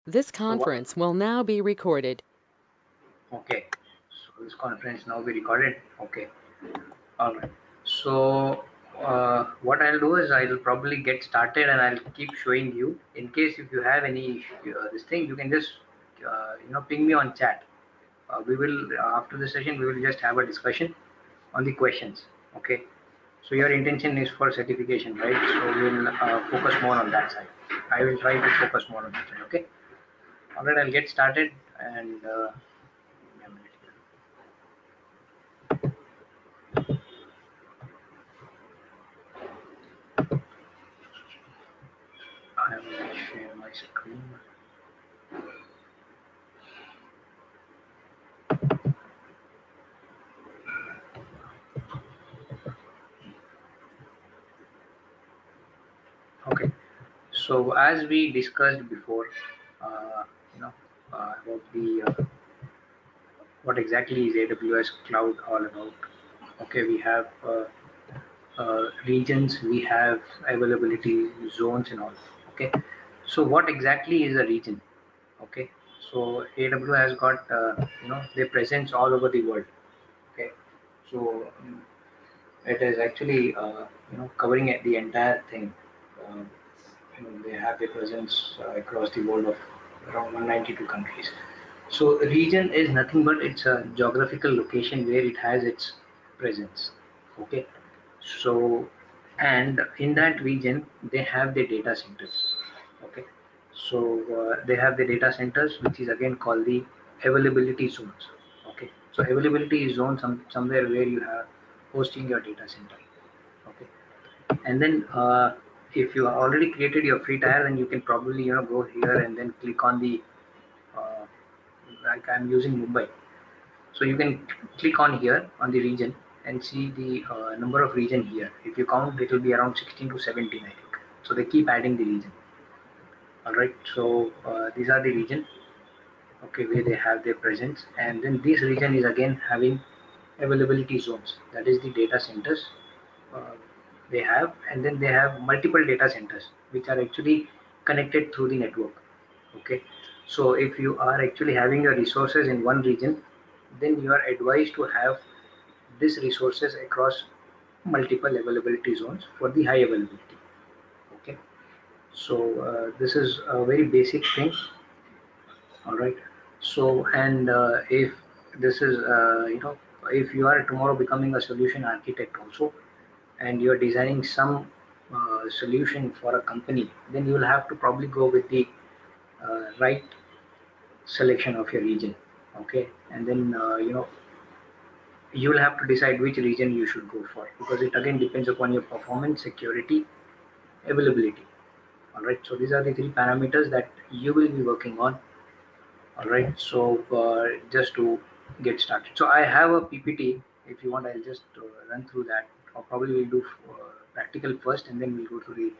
This So what? conference will now be recorded. Okay. So this conference now be recorded. Okay. All right. So what I'll do is I'll probably get started and I'll keep showing you. In case if you have any this thing, you can just ping me on chat. We will after the session we will just have a discussion on the questions. Okay. So your intention is for certification, right? So we'll focus more on that side. I will try to focus more on that side. Okay. All right. I'll get started and. Give me a minute here. I will share my screen. Okay. So as we discussed before, uh, you know, about the what exactly is AWS Cloud all about. Okay, we have regions, we have availability zones and all. Okay, so what exactly is a region? Okay, so AWS has got their presence all over the world. Okay, so it is actually covering the entire thing. Uh, they have their presence across the world of around 192 countries. So region is nothing but it's a geographical location where it has its presence. Okay. So and in that region they have the data centers. Okay. So they have the data centers which is again called the availability zones. Okay. So availability is zone somewhere where you have hosting your data center. Okay. And then if you already created your free tier, then you can probably go here and then click on the uh, like I'm using Mumbai, so you can click on here on the region and see the number of region here. If you count, it will be around 16 to 17, I think. So they keep adding the region. All right. So these are the region, okay, where they have their presence, and then this region is again having availability zones. That is the data centers uh, they have, and then they have multiple data centers which are actually connected through the network. Okay, so if you are actually having your resources in one region, then you are advised to have these resources across multiple availability zones for the high availability. Okay, so this is a very basic thing. All right. So and if this is if you are tomorrow becoming a solution architect also, and you're designing some solution for a company, then you will have to probably go with the right selection of your region. Okay, and then you will have to decide which region you should go for, because it again depends upon your performance, security, availability. All right, so these are the three parameters that you will be working on. All right, so just to get started, so I have a PPT. If you want, I'll just run through that, or probably we'll do practical first and then we'll go to the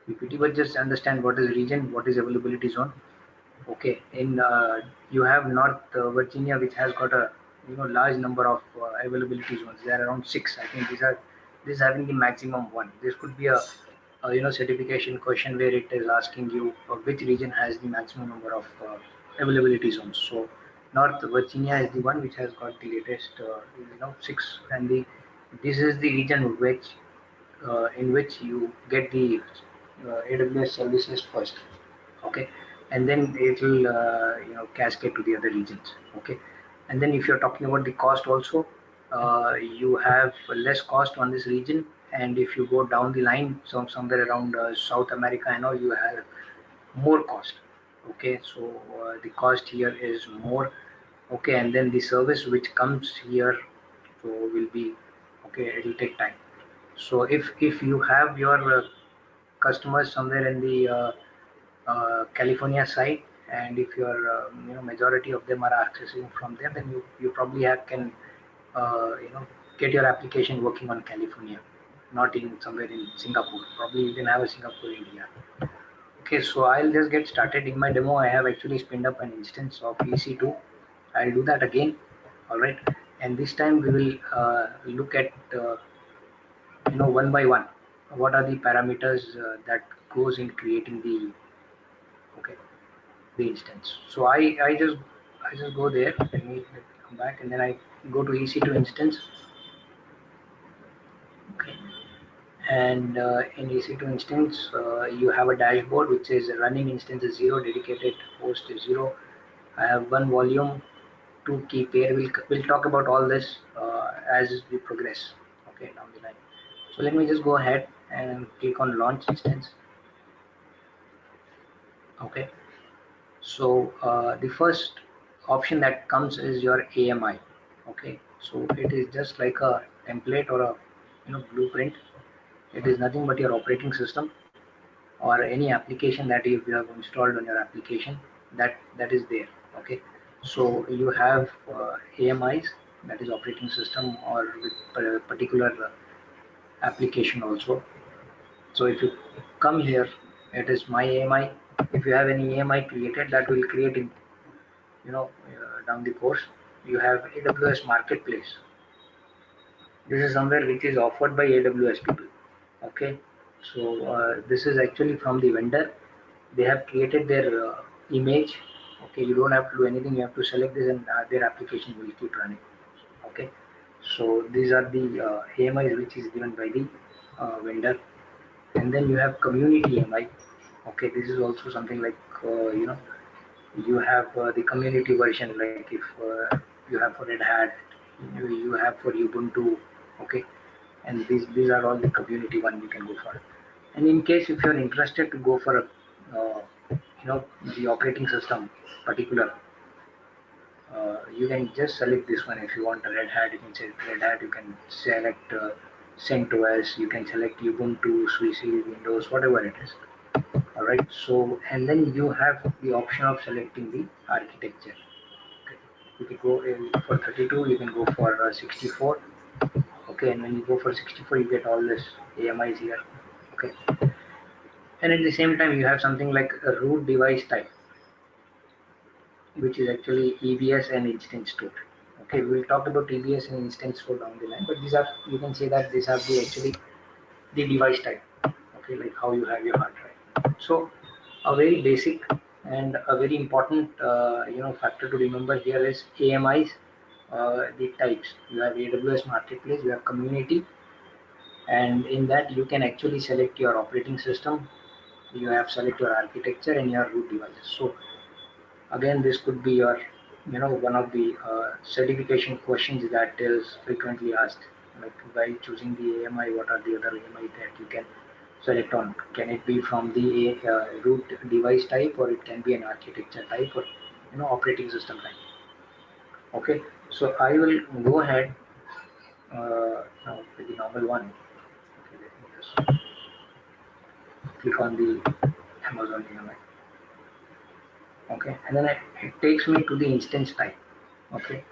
PPT. But just understand what is region, what is availability zone. Okay, in you have North Virginia, which has got a large number of availability zones. There are around six. I think these are this is having the maximum one. This could be a certification question where it is asking you which region has the maximum number of availability zones. So North Virginia is the one which has got the latest six, and the this is the region which in which you get the AWS services first. Okay, and then it will cascade to the other regions. Okay, and then if you're talking about the cost also, you have less cost on this region, and if you go down the line somewhere around South America, I know you have more cost. Okay, so the cost here is more. Okay, and then the service which comes here so will be okay, it will take time. So if you have your customers somewhere in the California side, and if your majority of them are accessing from there, then you probably can get your application working on California, not in somewhere in Singapore. Probably you can have a Singapore India. Okay, so I'll just get started. In my demo, I have actually spinned up an instance of EC2. I'll do that again. All right, and this time we will look at one by one. What are the parameters that goes in creating the okay the instance. So I just go there. Let me come back, and then I go to EC2 instance. Okay. And in EC2 instance, you have a dashboard which is running instance is 0, dedicated host is 0. I have one volume, two key pair. We'll talk about all this as we progress. Okay, down the line. So let me just go ahead and click on launch instance. Okay. So the first option that comes is your AMI. Okay. So it is just like a template or a blueprint. It is nothing but your operating system or any application that you have installed on your application that is there. Okay. So you have AMIs, that is operating system, or with particular application also. So if you come here, it is my AMI. If you have any AMI created, that will create in down the course. You have AWS Marketplace. This is somewhere which is offered by AWS people. Okay, so this is actually from the vendor. They have created their image. Okay, you don't have to do anything. You have to select this, and their application will keep running. Okay, so these are the AMIs which is given by the vendor. And then you have community AMI. Okay, this is also something like you have the community version, like if you have for Red Hat, you have for Ubuntu. Okay, and these are all the community one you can go for. And in case if you're interested to go for a the operating system particular, you can just select this one. If you want a Red Hat, you can select Red Hat. You can select CentOS. You can select Ubuntu, SUSE, Windows, whatever it is. All right. So and then you have the option of selecting the architecture. Okay. You can go for 32. You can go for 64. Okay, and when you go for 64, you get all this AMIs here. Okay, and at the same time, you have something like a root device type, which is actually EBS and instance store. Okay, we'll talk about EBS and instance store down the line, but these are, you can say that these are the actually the device type. Okay, like how you have your hard drive. So a very basic and a very important factor to remember here is AMIs. The types, you have AWS Marketplace, you have community, and in that you can actually select your operating system, you have select your architecture and your root devices. So again, this could be your one of the certification questions that is frequently asked, like while choosing the AMI, what are the other AMI that you can select on? Can it be from the root device type, or it can be an architecture type, or operating system type? Okay, so I will go ahead now with the normal one. Okay, let me just click on the Amazon AMI. Okay, and then it takes me to the instance type. Okay,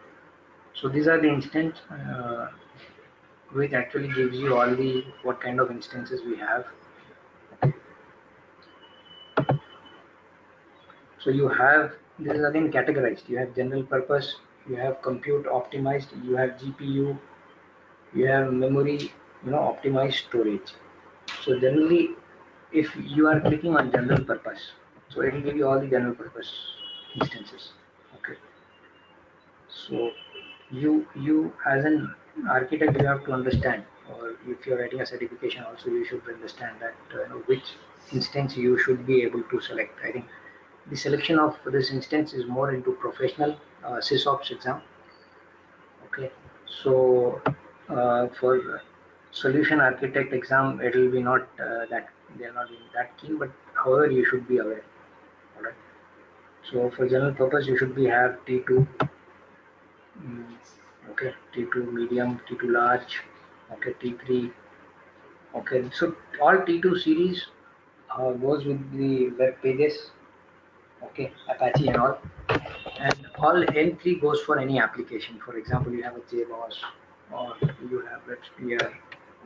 so these are the instance which actually gives you all the what kind of instances we have. Okay. So you have, this is again categorized. You have general purpose, you have compute optimized, you have GPU, you have memory, optimized storage. So generally, if you are clicking on general purpose, so it will give you all the general purpose instances. Okay. So you as an architect, you have to understand, or if you're writing a certification also, you should understand that which instance you should be able to select. I think the selection of this instance is more into professional sysops exam. Okay, so for solution architect exam, it will be not that they are not being that keen, but however you should be aware. All right. So for general purpose, you should be have T2. Okay, T2 medium, T2 large, okay, T3. Okay, so all T2 series goes with the web pages, okay, Apache and all. And all N3 goes for any application. For example, you have a JBoss, or you have WebSphere,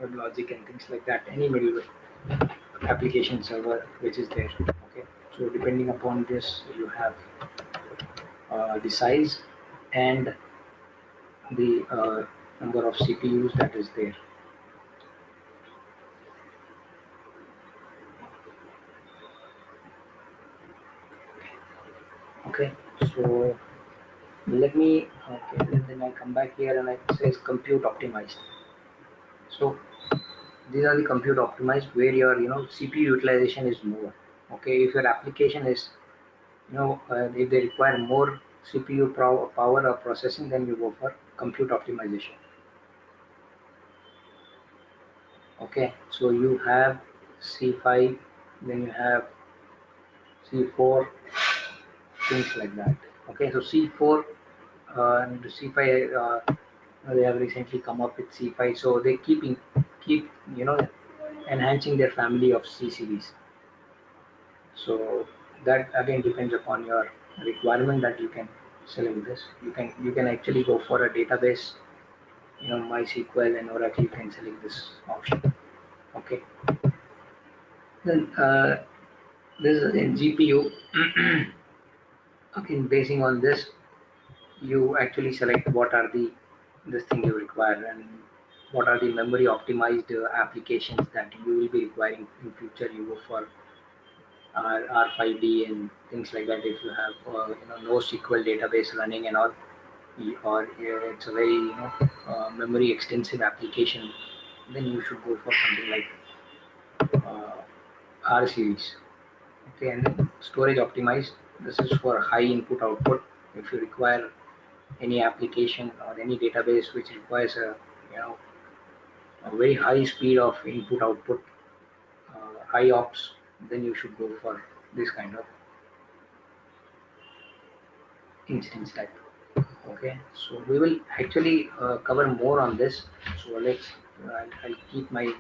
WebLogic, and things like that. Any middleware application server which is there. Okay, so depending upon this, you have the size and the number of CPUs that is there. Okay, so let me, okay, then I come back here and it says compute optimized. So these are the compute optimized where your CPU utilization is more. Okay, if your application is if they require more CPU power or processing, then you go for compute optimization. Okay, so you have C5, then you have C4, things like that. Okay, so C4 and C5, they have recently come up with C5, so they keep enhancing their family of C series. So that again depends upon your requirement that you can select this. You can actually go for a database, MySQL and Oracle. You can select this option. Okay. Then this is in GPU. Okay, basing on this, you actually select what are the this thing you require and what are the memory optimized applications that you will be requiring in future. You go for R5D and things like that. If you have NoSQL database running and all, or it's a very memory extensive application, then you should go for something like uh, R series. Okay, and then storage optimized. This is for high input output. If you require any application or any database which requires a very high speed of input output, high ops, then you should go for this kind of instance type. Okay, so we will actually cover more on this. So I'll keep my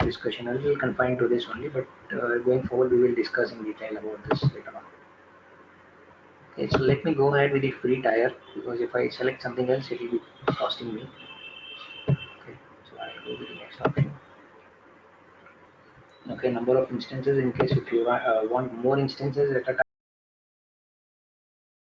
discussion a little confined to this only, but going forward we will discuss in detail about this later on. Okay, so let me go ahead with the free tier because if I select something else, it will be costing me. Okay, so I'll go with the next option. Okay, number of instances in case if you want more instances at a